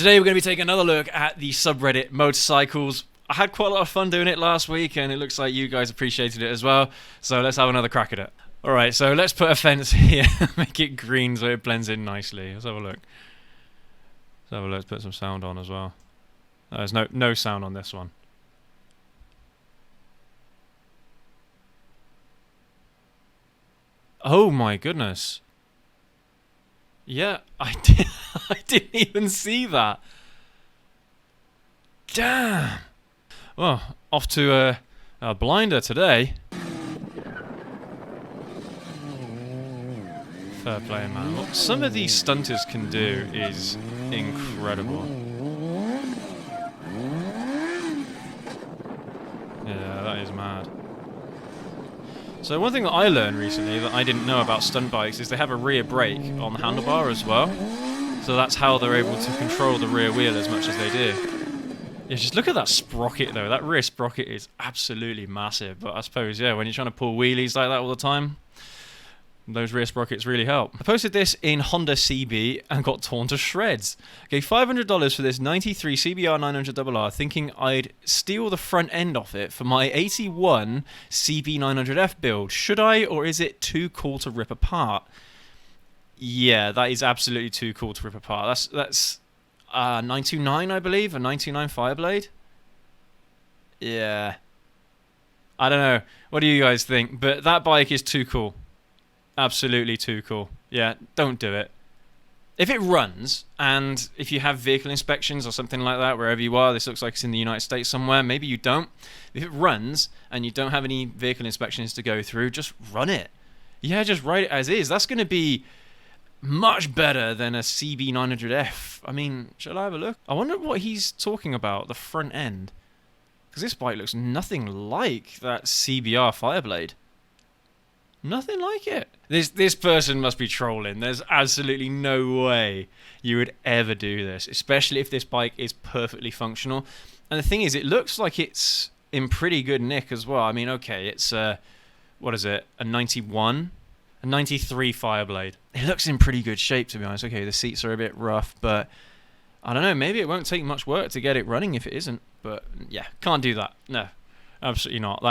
today we're going to be taking another look at the subreddit motorcycles. I had quite a lot of fun doing it last week, and it looks like you guys appreciated it as well. So let's have another crack at it. Alright, so let's put a fence here, make it green so it blends in nicely. Let's have a look. Let's put some sound on as well. There's no sound on this one. Oh my goodness. Yeah, I didn't even see that. Damn. Well, off to a blinder today. Fair play, man. What some of these stunters can do is incredible. Yeah, that is mad. So one thing that I learned recently that I didn't know about stunt bikes is they have a rear brake on the handlebar as well. So that's how they're able to control the rear wheel as much as they do. Yeah, just look at that sprocket though. That rear sprocket is absolutely massive. But I suppose, yeah, when you're trying to pull wheelies like that all the time, those rear sprockets really help. I posted this in Honda CB and got torn to shreds. Okay, $500 for this 93 CBR 900RR, thinking I'd steal the front end off it for my 81 CB 900F build. Should I, or is it too cool to rip apart? Yeah, that is absolutely too cool to rip apart. That's 929, I believe, a 929 Fireblade. Yeah. I don't know. What do you guys think? But that bike is too cool. Absolutely too cool. Yeah, don't do it. If it runs, and if you have vehicle inspections or something like that, wherever you are, this looks like it's in the United States somewhere, maybe you don't. If it runs, and you don't have any vehicle inspections to go through, just run it. Yeah, just ride it as is. That's going to be much better than a CB 900F. I mean, shall I have a look? I wonder what he's talking about, the front end. Because this bike looks nothing like that CBR Fireblade. Nothing like it. This person must be trolling. There's absolutely no way you would ever do this, especially if this bike is perfectly functional. And the thing is, it looks like it's in pretty good nick as well. I mean, okay, it's what is it? A 91, a 93 Fireblade. It looks in pretty good shape, to be honest. Okay, the seats are a bit rough, but I don't know. Maybe it won't take much work to get it running if it isn't. But yeah, can't do that. No, absolutely not.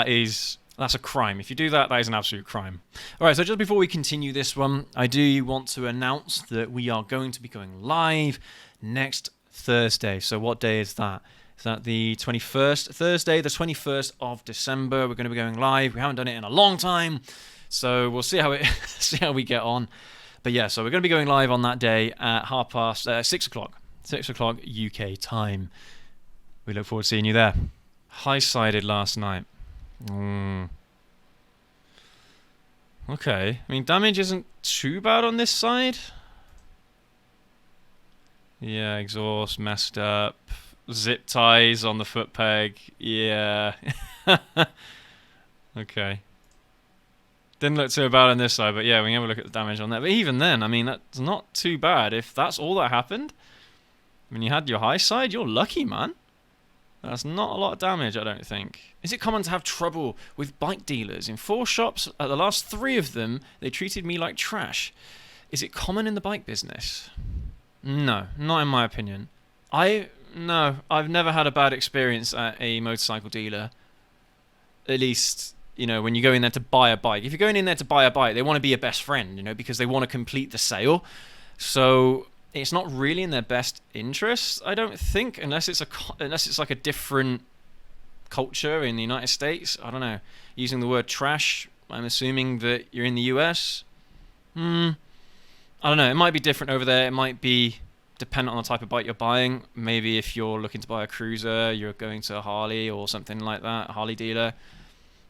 That's a crime. If you do that, that is an absolute crime. Alright, so just before we continue this one, I do want to announce that we are going to be going live next Thursday. So what day is that? Is that the 21st? Thursday, the 21st of December. We're going to be going live. We haven't done it in a long time, so we'll see how we get on. But yeah, so we're going to be going live on that day at 6 o'clock. 6 o'clock UK time. We look forward to seeing you there. High-sided last night. Okay, I mean, damage isn't too bad on this side. Yeah, exhaust messed up. Zip ties on the foot peg. Yeah. Okay. Didn't look too bad on this side, but yeah, we can have a look at the damage on that. But even then, I mean, that's not too bad. If that's all that happened, when you had your high side, you're lucky, man. That's not a lot of damage, I don't think. Is it common to have trouble with bike dealers? In 4 shops, at the last 3 of them, they treated me like trash. Is it common in the bike business? No, not in my opinion. No, I've never had a bad experience at a motorcycle dealer. At least, you know, when you go in there to buy a bike. If you're going in there to buy a bike, they want to be your best friend, you know, because they want to complete the sale. So it's not really in their best interest, I don't think, unless it's like a different culture in the United States. I don't know. Using the word trash, I'm assuming that you're in the US. I don't know. It might be different over there. It might be dependent on the type of bike you're buying. Maybe if you're looking to buy a cruiser, you're going to a Harley or something like that, a Harley dealer,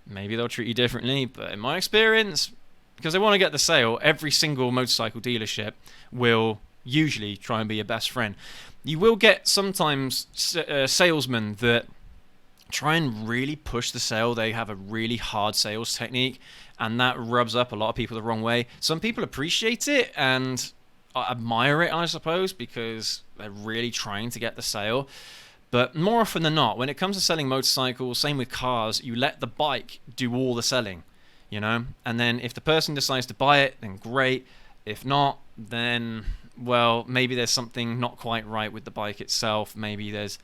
maybe they'll treat you differently. But in my experience, because they want to get the sale, every single motorcycle dealership will usually try and be your best friend. You will get sometimes salesmen that try and really push the sale. They have a really hard sales technique, and that rubs up a lot of people the wrong way. Some people appreciate it and admire it, I suppose, because they're really trying to get the sale. But more often than not, when it comes to selling motorcycles, same with cars, you let the bike do all the selling, you know? And then if the person decides to buy it, then great. If not, then well, maybe there's something not quite right with the bike itself. Maybe there's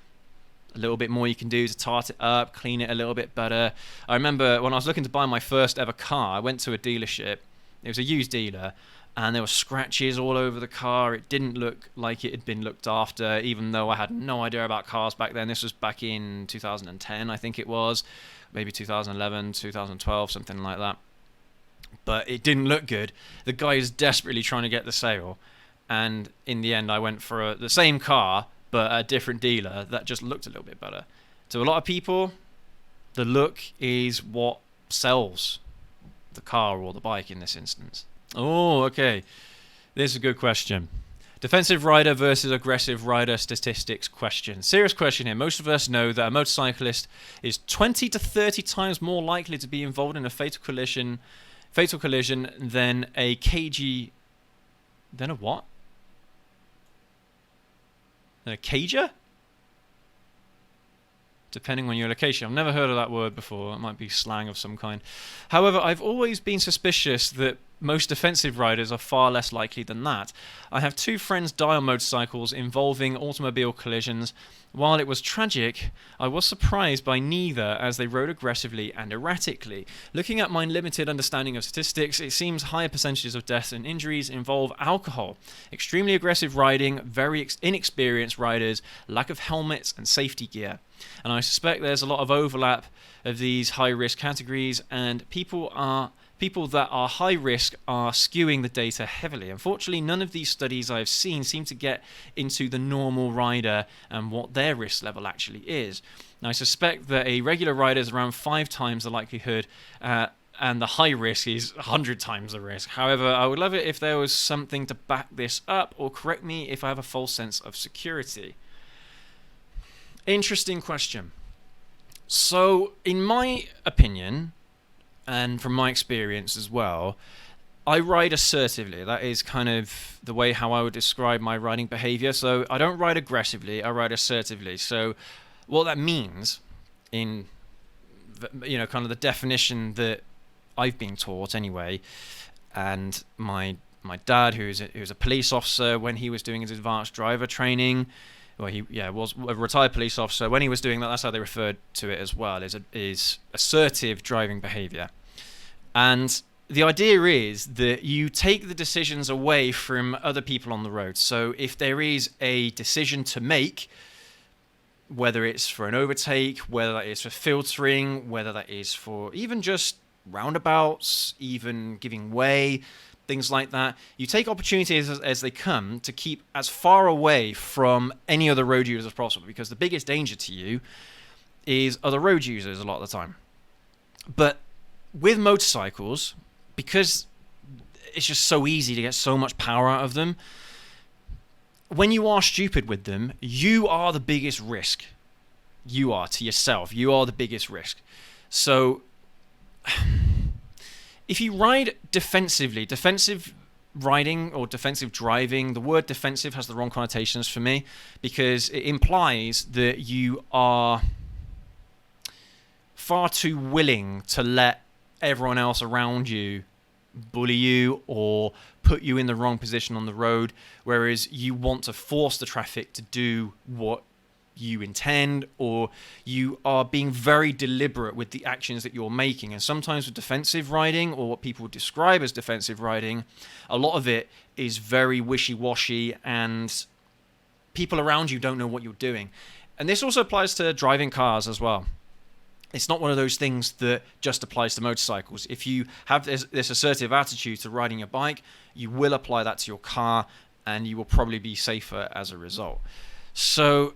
a little bit more you can do to tart it up, clean it a little bit better. I remember when I was looking to buy my first ever car, I went to a dealership. It was a used dealer, and there were scratches all over the car. It didn't look like it had been looked after, even though I had no idea about cars back then. This was back in 2010, I think it was. Maybe 2011, 2012, something like that. But it didn't look good. The guy is desperately trying to get the sale. And in the end, I went for the same car, but a different dealer that just looked a little bit better. To a lot of people, the look is what sells the car or the bike in this instance. Oh, okay. This is a good question. Defensive rider versus aggressive rider statistics question. Serious question here. Most of us know that a motorcyclist is 20 to 30 times more likely to be involved in a fatal collision than a kg... Than a what? A cager? Depending on your location. I've never heard of that word before. It might be slang of some kind. However, I've always been suspicious that most defensive riders are far less likely than that. I have two friends die on motorcycles involving automobile collisions. While it was tragic, I was surprised by neither as they rode aggressively and erratically. Looking at my limited understanding of statistics, it seems higher percentages of deaths and injuries involve alcohol, extremely aggressive riding, very inexperienced riders, lack of helmets and safety gear. And I suspect there's a lot of overlap of these high-risk categories, and people that are high risk are skewing the data heavily. Unfortunately, none of these studies I've seen seem to get into the normal rider and what their risk level actually is. Now, I suspect that a regular rider is around 5 times the likelihood, and the high risk is 100 times the risk. However, I would love it if there was something to back this up, or correct me if I have a false sense of security. Interesting question. So, in my opinion, and from my experience as well, I ride assertively. That is kind of the way how I would describe my riding behavior. So I don't ride aggressively, I ride assertively. So what that means in, kind of the definition that I've been taught anyway, and my dad, who's a police officer, when he was doing his advanced driver training, well, he was a retired police officer. When he was doing that, that's how they referred to it as well, is assertive driving behavior. And the idea is that you take the decisions away from other people on the road. So if there is a decision to make, whether it's for an overtake, whether that is for filtering, whether that is for even just roundabouts, even giving way, things like that, you take opportunities as they come to keep as far away from any other road users as possible, because the biggest danger to you is other road users a lot of the time. But with motorcycles, because it's just so easy to get so much power out of them, when you are stupid with them, you are the biggest risk. You are to yourself. You are the biggest risk. So if you ride defensively, defensive riding or defensive driving, the word defensive has the wrong connotations for me, because it implies that you are far too willing to let everyone else around you bully you or put you in the wrong position on the road, whereas you want to force the traffic to do what you intend, or you are being very deliberate with the actions that you're making. And sometimes with defensive riding, or what people describe as defensive riding, a lot of it is very wishy-washy and people around you don't know what you're doing. And this also applies to driving cars as well. It's not one of those things that just applies to motorcycles. If you have this assertive attitude to riding your bike, you will apply that to your car, and you will probably be safer as a result. So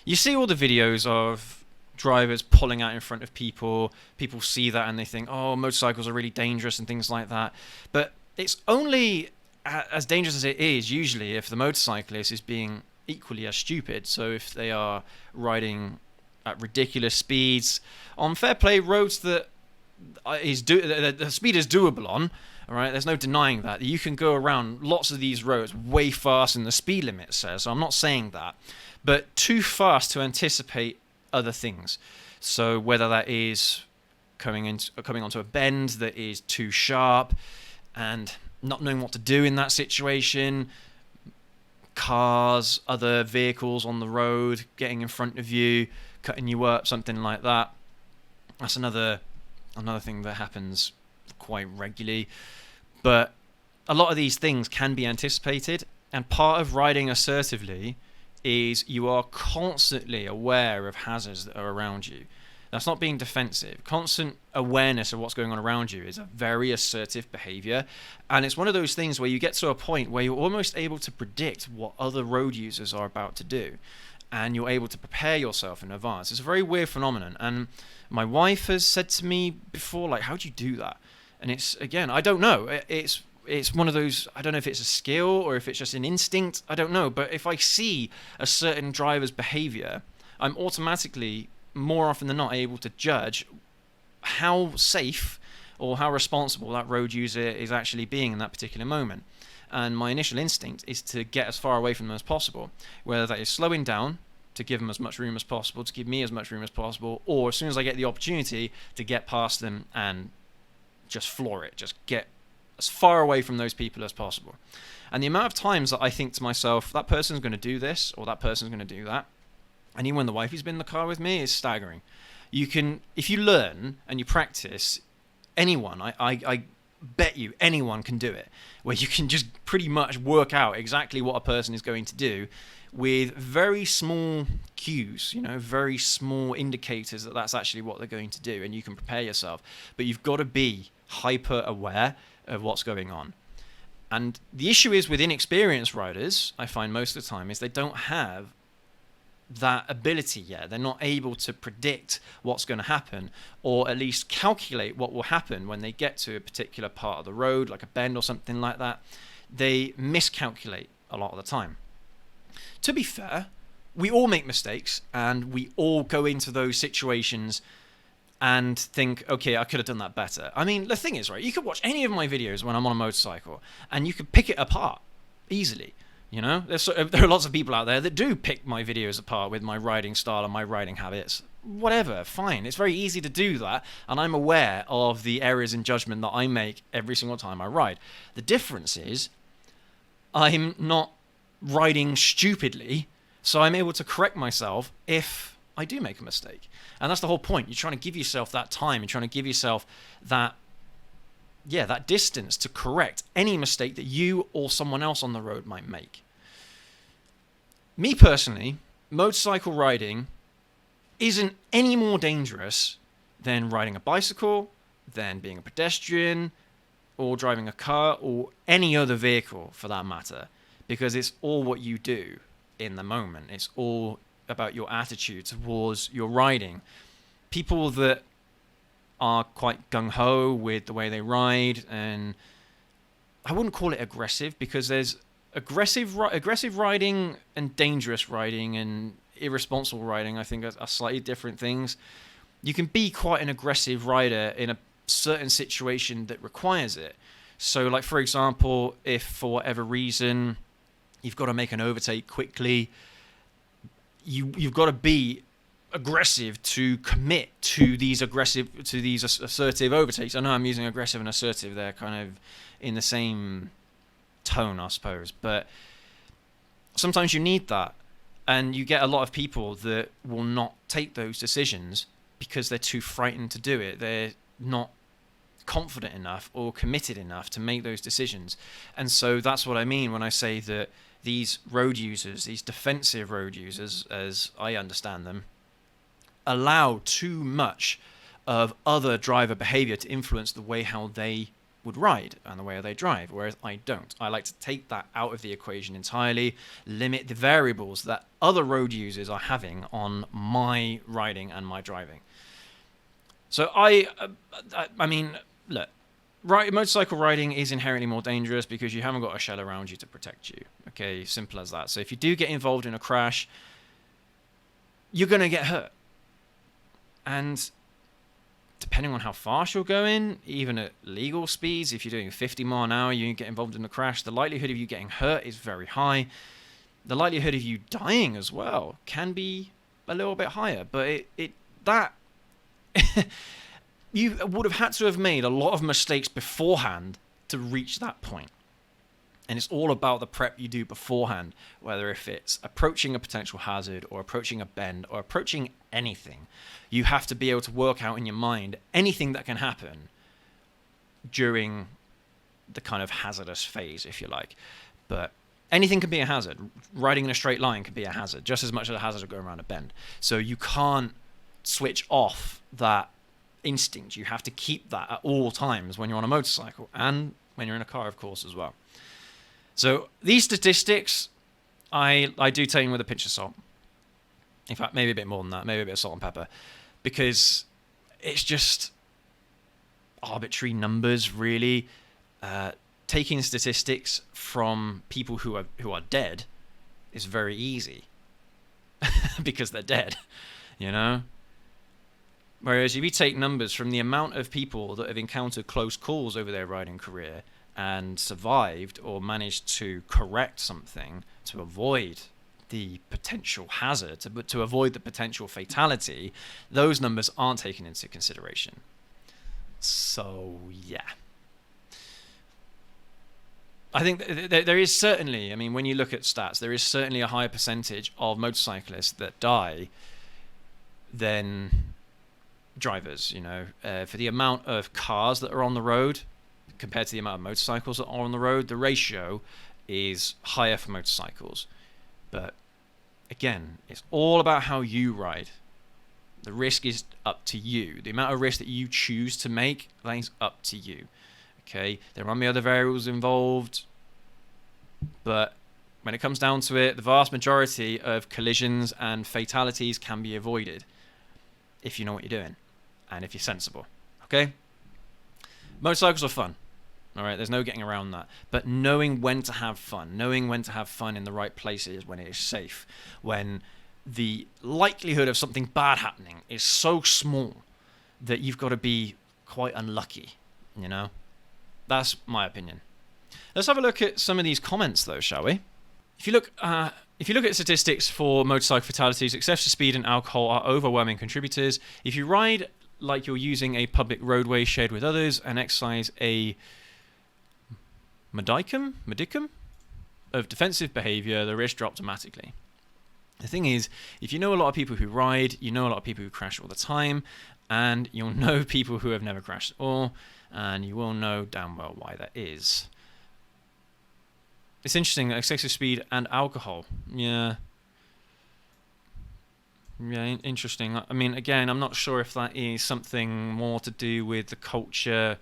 you see all the videos of drivers pulling out in front of people. People see that and they think, oh, motorcycles are really dangerous and things like that. But it's only as dangerous as it is usually if the motorcyclist is being equally as stupid. So if they are riding at ridiculous speeds on fair play roads that the speed is doable on, all right, there's no denying that. You can go around lots of these roads way faster than the speed limit says, so I'm not saying that, but too fast to anticipate other things. So whether that is coming onto a bend that is too sharp and not knowing what to do in that situation, cars, other vehicles on the road getting in front of you, cutting you up, something like that. That's another thing that happens quite regularly. But a lot of these things can be anticipated, and part of riding assertively is you are constantly aware of hazards that are around you. That's not being defensive. Constant awareness of what's going on around you is a very assertive behavior, and it's one of those things where you get to a point where you're almost able to predict what other road users are about to do, and you're able to prepare yourself in advance. It's a very weird phenomenon, and my wife has said to me before, like, how do you do that? And it's, again, I don't know. It's one of those, I don't know if it's a skill or if it's just an instinct, I don't know. But if I see a certain driver's behavior, I'm automatically, more often than not, able to judge how safe or how responsible that road user is actually being in that particular moment. And my initial instinct is to get as far away from them as possible, whether that is slowing down to give them as much room as possible, to give me as much room as possible, or as soon as I get the opportunity to get past them and just floor it, just get as far away from those people as possible. And the amount of times that I think to myself, that person's going to do this or that person's going to do that, and even when the wifey's been in the car with me, is staggering. You can, if you learn and you practice, anyone, I bet you anyone can do it, where you can just pretty much work out exactly what a person is going to do with very small cues, very small indicators that that's actually what they're going to do, and you can prepare yourself. But you've got to be hyper aware of what's going on. And the issue is with inexperienced riders, I find most of the time, is they don't have that ability yet. They're not able to predict what's going to happen, or at least calculate what will happen when they get to a particular part of the road, like a bend or something like that. They miscalculate a lot of the time. To be fair, we all make mistakes, and we all go into those situations and think, okay, I could have done that better. I mean, the thing is, right, you could watch any of my videos when I'm on a motorcycle and you could pick it apart easily. There are lots of people out there that do pick my videos apart with my riding style and my riding habits. Whatever, fine. It's very easy to do that, and I'm aware of the errors in judgment that I make every single time I ride. The difference is I'm not riding stupidly, so I'm able to correct myself if I do make a mistake. And that's the whole point. You're trying to give yourself that time. You're trying to give yourself that distance to correct any mistake that you or someone else on the road might make. Me personally, motorcycle riding isn't any more dangerous than riding a bicycle, than being a pedestrian, or driving a car, or any other vehicle for that matter, because it's all what you do in the moment. It's all about your attitude towards your riding. People that are quite gung-ho with the way they ride, and I wouldn't call it aggressive, because there's aggressive riding and dangerous riding and irresponsible riding, I think, are slightly different things. You can be quite an aggressive rider in a certain situation that requires it. So, like, for example, if for whatever reason you've got to make an overtake quickly, you've got to be aggressive to commit to these assertive overtakes. I know I'm using aggressive and assertive, they're kind of in the same tone, I suppose, but sometimes you need that, and you get a lot of people that will not take those decisions because they're too frightened to do it. They're not confident enough or committed enough to make those decisions. And so that's what I mean when I say that these road users, these defensive road users, as I understand them, allow too much of other driver behavior to influence the way how they would ride and the way they drive, whereas I don't. I like to take that out of the equation entirely, limit the variables that other road users are having on my riding and my driving. So I mean, look, motorcycle riding is inherently more dangerous because you haven't got a shell around you to protect you. Okay, simple as that. So if you do get involved in a crash, you're going to get hurt. And depending on how fast you're going, even at legal speeds, if you're doing 50 mile an hour, you get involved in a crash, the likelihood of you getting hurt is very high. The likelihood of you dying as well can be a little bit higher. But you would have had to have made a lot of mistakes beforehand to reach that point. And it's all about the prep you do beforehand, whether if it's approaching a potential hazard or approaching a bend or approaching anything. You have to be able to work out in your mind anything that can happen during the kind of hazardous phase, if you like. But anything can be a hazard. Riding in a straight line can be a hazard, just as much as a hazard of going around a bend. So you can't switch off that instinct. You have to keep that at all times when you're on a motorcycle and when you're in a car, of course, as well. So these statistics, I do take them with a pinch of salt. In fact, maybe a bit more than that, maybe a bit of salt and pepper, because it's just arbitrary numbers, really. Taking statistics from people who are dead is very easy because they're dead, you know. Whereas if you take numbers from the amount of people that have encountered close calls over their riding career and survived or managed to correct something to avoid the potential hazard, to avoid the potential fatality, those numbers aren't taken into consideration. So, yeah. I think there is certainly, I mean, when you look at stats, there is certainly a higher percentage of motorcyclists that die than drivers, you know. For the amount of cars that are on the road compared to the amount of motorcycles that are on the road, the ratio is higher for motorcycles. But again, it's all about how you ride. The risk is up to you. The amount of risk that you choose to make, that is up to you. Okay, there might be other variables involved, but when it comes down to it, the vast majority of collisions and fatalities can be avoided if you know what you're doing and if you're sensible. Okay, motorcycles are fun. All right, there's no getting around that. But knowing when to have fun, knowing when to have fun in the right places, when it is safe, when the likelihood of something bad happening is so small that you've got to be quite unlucky, you know? That's my opinion. Let's have a look at some of these comments, though, shall we? If you look at statistics for motorcycle fatalities, excessive speed and alcohol are overwhelming contributors. If you ride like you're using a public roadway shared with others and exercise a modicum of defensive behavior, the risk drops dramatically. The thing is, if you know a lot of people who ride, you know a lot of people who crash all the time, and you'll know people who have never crashed at all, and you will know damn well why that is. It's interesting, excessive speed and alcohol. Yeah, interesting. I mean, again, I'm not sure if that is something more to do with the culture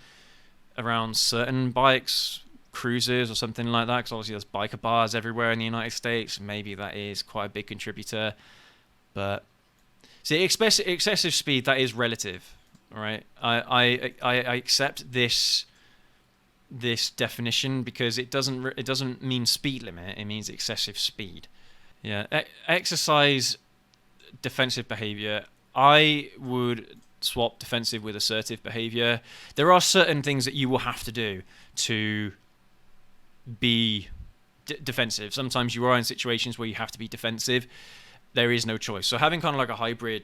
around certain bikes, cruisers or something like that, because obviously there's biker bars everywhere in the United States. Maybe that is quite a big contributor. But see, excessive speed, that is relative, right? I accept this definition because it doesn't mean speed limit, it means excessive speed. Yeah, exercise defensive behavior. I would swap defensive with assertive behavior. There are certain things that you will have to do to be defensive. Sometimes you are in situations where you have to be defensive. There is no choice. So having kind of like a hybrid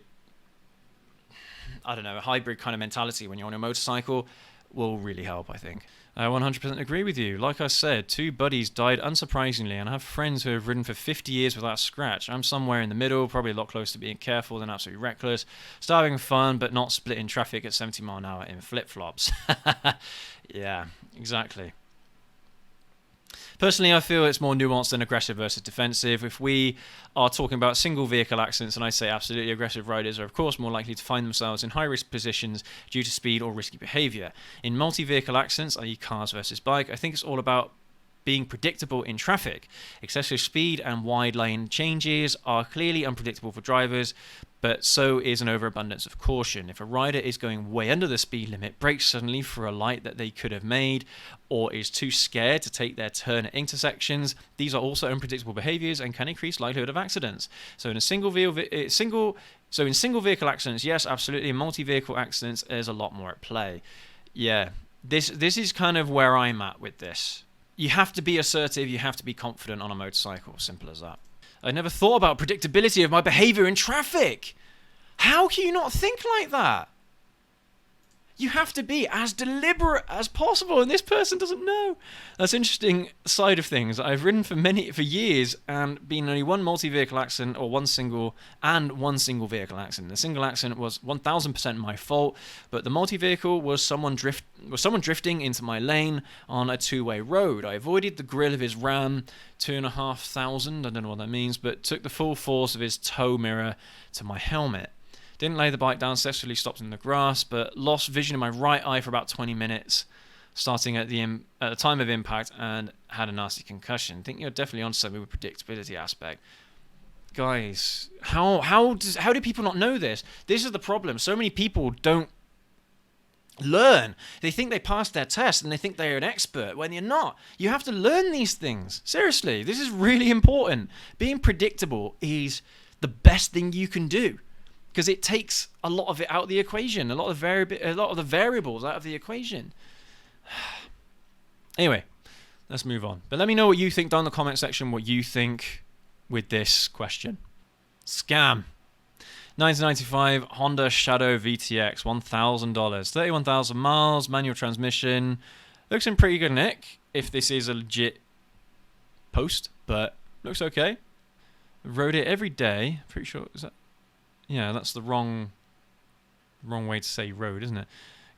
kind of mentality when you're on a motorcycle will really help, I think. I 100% agree with you. Like I said, 2 buddies died unsurprisingly, and I have friends who have ridden for 50 years without a scratch. I'm somewhere in the middle, probably a lot closer to being careful than absolutely reckless. Still having fun, but not splitting traffic at 70 mile an hour in flip-flops. Yeah, exactly. Personally, I feel it's more nuanced than aggressive versus defensive. If we are talking about single vehicle accidents, and I say absolutely aggressive riders are of course more likely to find themselves in high risk positions due to speed or risky behavior. In multi-vehicle accidents, i.e. cars versus bike, I think it's all about being predictable in traffic. Excessive speed and wide lane changes are clearly unpredictable for drivers, but so is an overabundance of caution. If a rider is going way under the speed limit, brakes suddenly for a light that they could have made, or is too scared to take their turn at intersections, these are also unpredictable behaviors and can increase likelihood of accidents. So in single vehicle accidents, yes, absolutely. In multi-vehicle accidents, there's a lot more at play. Yeah, this is kind of where I'm at with this. You have to be assertive, you have to be confident on a motorcycle, simple as that. I never thought about predictability of my behavior in traffic. How can you not think like that? You have to be as deliberate as possible, and this person doesn't know. That's an interesting side of things. I've ridden for years and been only one multi-vehicle accident or one single vehicle accident. The single accident was 1000% my fault, but the multi-vehicle was someone drifting into my lane on a two-way road. I avoided the grill of his Ram, 2,500. I don't know what that means, but took the full force of his tow mirror to my helmet. Didn't lay the bike down, successfully stopped in the grass, but lost vision in my right eye for about 20 minutes, starting at the time of impact, and had a nasty concussion. I think you're definitely on something with predictability aspect. Guys, how do people not know this? This is the problem. So many people don't learn. They think they passed their test and they think they're an expert when you're not. You have to learn these things. Seriously, this is really important. Being predictable is the best thing you can do, because it takes a lot of it out of the equation, a lot of the variables out of the equation. Anyway, let's move on. But let me know what you think down in the comment section, what you think with this question. Scam. 1995 Honda Shadow VTX, $1,000. 31,000 miles, manual transmission. Looks in pretty good nick, if this is a legit post, but looks okay. Rode it every day. Pretty sure, is that... Yeah, that's the wrong way to say road, isn't it?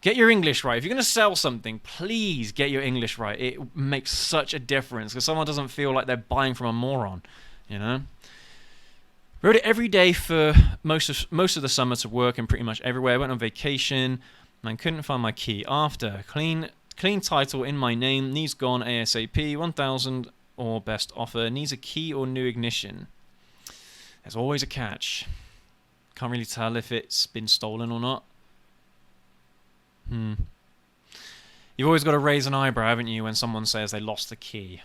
Get your English right. If you're going to sell something, please get your English right. It makes such a difference, because someone doesn't feel like they're buying from a moron, you know? Rode it every day for most of the summer to work and pretty much everywhere. I went on vacation and I couldn't find my key. After clean title in my name, needs gone ASAP, 1,000 or best offer, needs a key or new ignition. There's always a catch. Can't really tell if it's been stolen or not. You've always got to raise an eyebrow, haven't you, when someone says they lost the key.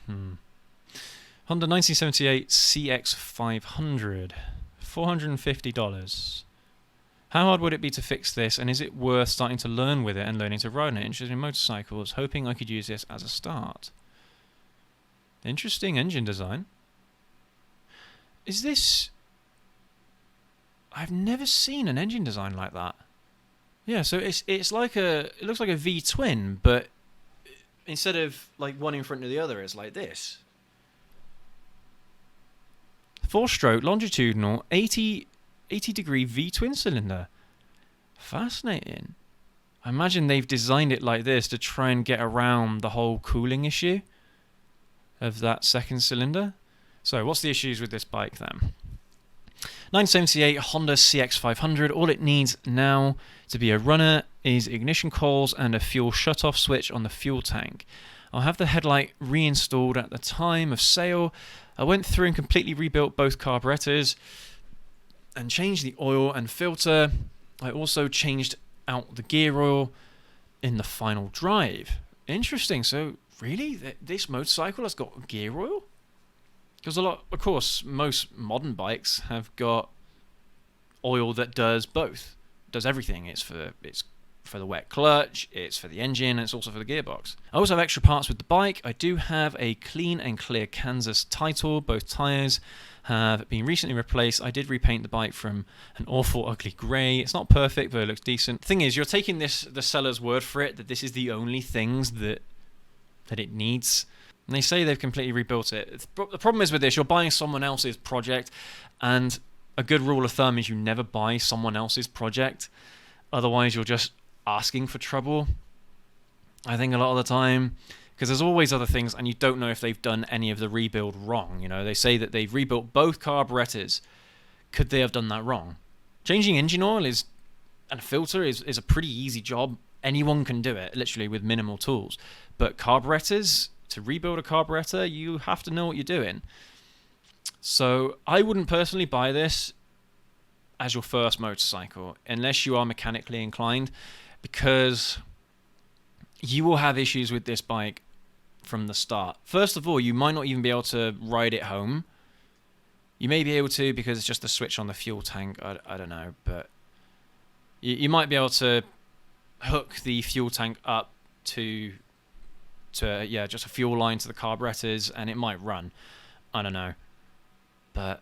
Honda 1978 CX500, $450. How hard would it be to fix this, and is it worth starting to learn with it and learning to ride on it? Interested in motorcycles, hoping I could use this as a start. Interesting engine design. Is this... I've never seen an engine design like that. Yeah, so it's like it looks like a V-twin, but instead of like one in front of the other, it's like this. 4-stroke longitudinal 80 degree V-twin cylinder. Fascinating. I imagine they've designed it like this to try and get around the whole cooling issue of that second cylinder. So what's the issues with this bike then? 1978 Honda CX500. All it needs now to be a runner is ignition coils and a fuel shutoff switch on the fuel tank. I'll have the headlight reinstalled at the time of sale. I went through and completely rebuilt both carburetors and changed the oil and filter. I also changed out the gear oil in the final drive. Interesting. So really, this motorcycle has got gear oil? Because of course, most modern bikes have got oil that does both, does everything. It's for the wet clutch, it's for the engine, and it's also for the gearbox. I also have extra parts with the bike. I do have a clean and clear Kansas title. Both tires have been recently replaced. I did repaint the bike from an awful ugly grey. It's not perfect, but it looks decent. Thing is, you're taking the seller's word for it that this is the only things that it needs. And they say they've completely rebuilt it. The problem is with this, you're buying someone else's project, and a good rule of thumb is you never buy someone else's project. Otherwise, you're just asking for trouble, I think, a lot of the time, because there's always other things, and you don't know if they've done any of the rebuild wrong. You know, they say that they've rebuilt both carburetors. Could they have done that wrong? Changing engine oil and a filter is a pretty easy job. Anyone can do it, literally, with minimal tools. But carburetors... To rebuild a carburetor, you have to know what you're doing. So I wouldn't personally buy this as your first motorcycle unless you are mechanically inclined, because you will have issues with this bike from the start. First of all, you might not even be able to ride it home. You may be able to because it's just a switch on the fuel tank. I don't know, but you might be able to hook the fuel tank up to just a fuel line to the carburetors, and it might run. I don't know, but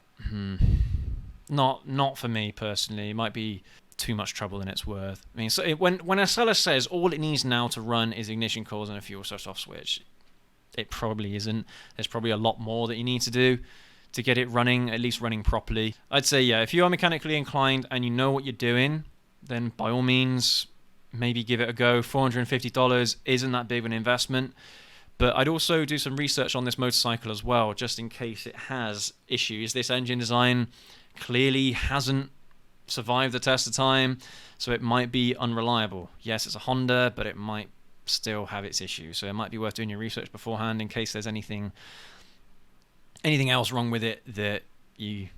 not for me personally. It might be too much trouble than it's worth. I mean, so when a seller says all it needs now to run is ignition coils and a fuel source off switch, it probably isn't. There's probably a lot more that you need to do to get it running, at least running properly. I'd say, yeah, if you are mechanically inclined and you know what you're doing, then by all means, maybe give it a go. $450 isn't that big of an investment. But I'd also do some research on this motorcycle as well, just in case it has issues. This engine design clearly hasn't survived the test of time, so it might be unreliable. Yes, it's a Honda, but it might still have its issues. So it might be worth doing your research beforehand in case there's anything else wrong with it that you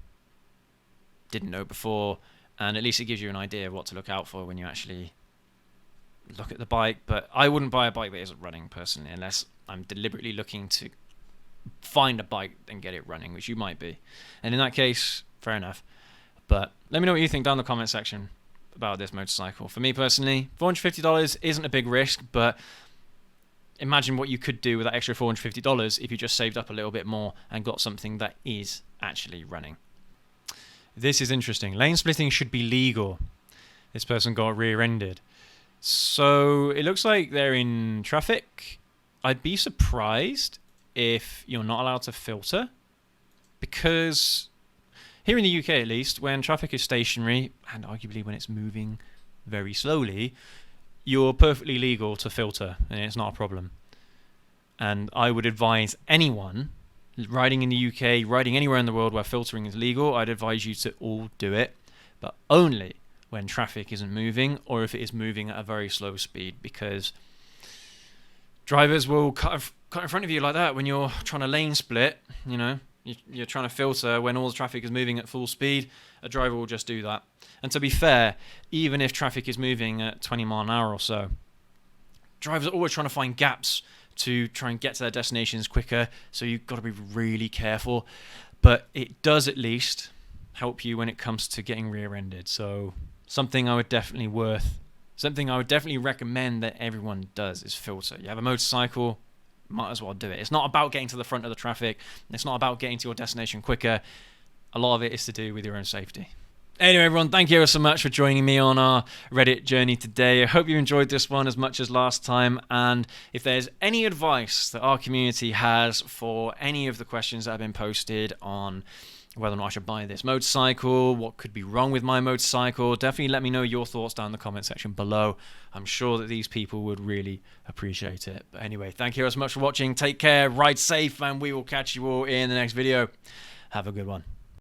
didn't know before, and at least it gives you an idea of what to look out for when you actually look at the bike. But I wouldn't buy a bike that isn't running personally, unless I'm deliberately looking to find a bike and get it running, which you might be. And in that case, fair enough. But let me know what you think down in the comment section about this motorcycle. For me personally, $450 isn't a big risk, but imagine what you could do with that extra $450 if you just saved up a little bit more and got something that is actually running. This is interesting. Lane splitting should be legal. This person got rear-ended. So it looks like they're in traffic. I'd be surprised if you're not allowed to filter, because here in the UK at least, when traffic is stationary, and arguably when it's moving very slowly, you're perfectly legal to filter, and it's not a problem. And I would advise anyone riding in the UK, riding anywhere in the world where filtering is legal, I'd advise you to all do it, but only when traffic isn't moving, or if it is moving at a very slow speed, because drivers will cut in front of you like that when you're trying to lane split. You know, you're trying to filter when all the traffic is moving at full speed. A driver will just do that. And to be fair, even if traffic is moving at 20 mile an hour or so, drivers are always trying to find gaps to try and get to their destinations quicker, so you've got to be really careful. But it does at least help you when it comes to getting rear-ended. So something I would definitely recommend that everyone does is filter. You have a motorcycle, might as well do it. It's not about getting to the front of the traffic. It's not about getting to your destination quicker. A lot of it is to do with your own safety. Anyway, everyone, thank you so much for joining me on our Reddit journey today. I hope you enjoyed this one as much as last time. And if there's any advice that our community has for any of the questions that have been posted on whether or not I should buy this motorcycle, what could be wrong with my motorcycle, definitely let me know your thoughts down in the comment section below. I'm sure that these people would really appreciate it. But anyway, thank you so much for watching. Take care, ride safe, and we will catch you all in the next video. Have a good one.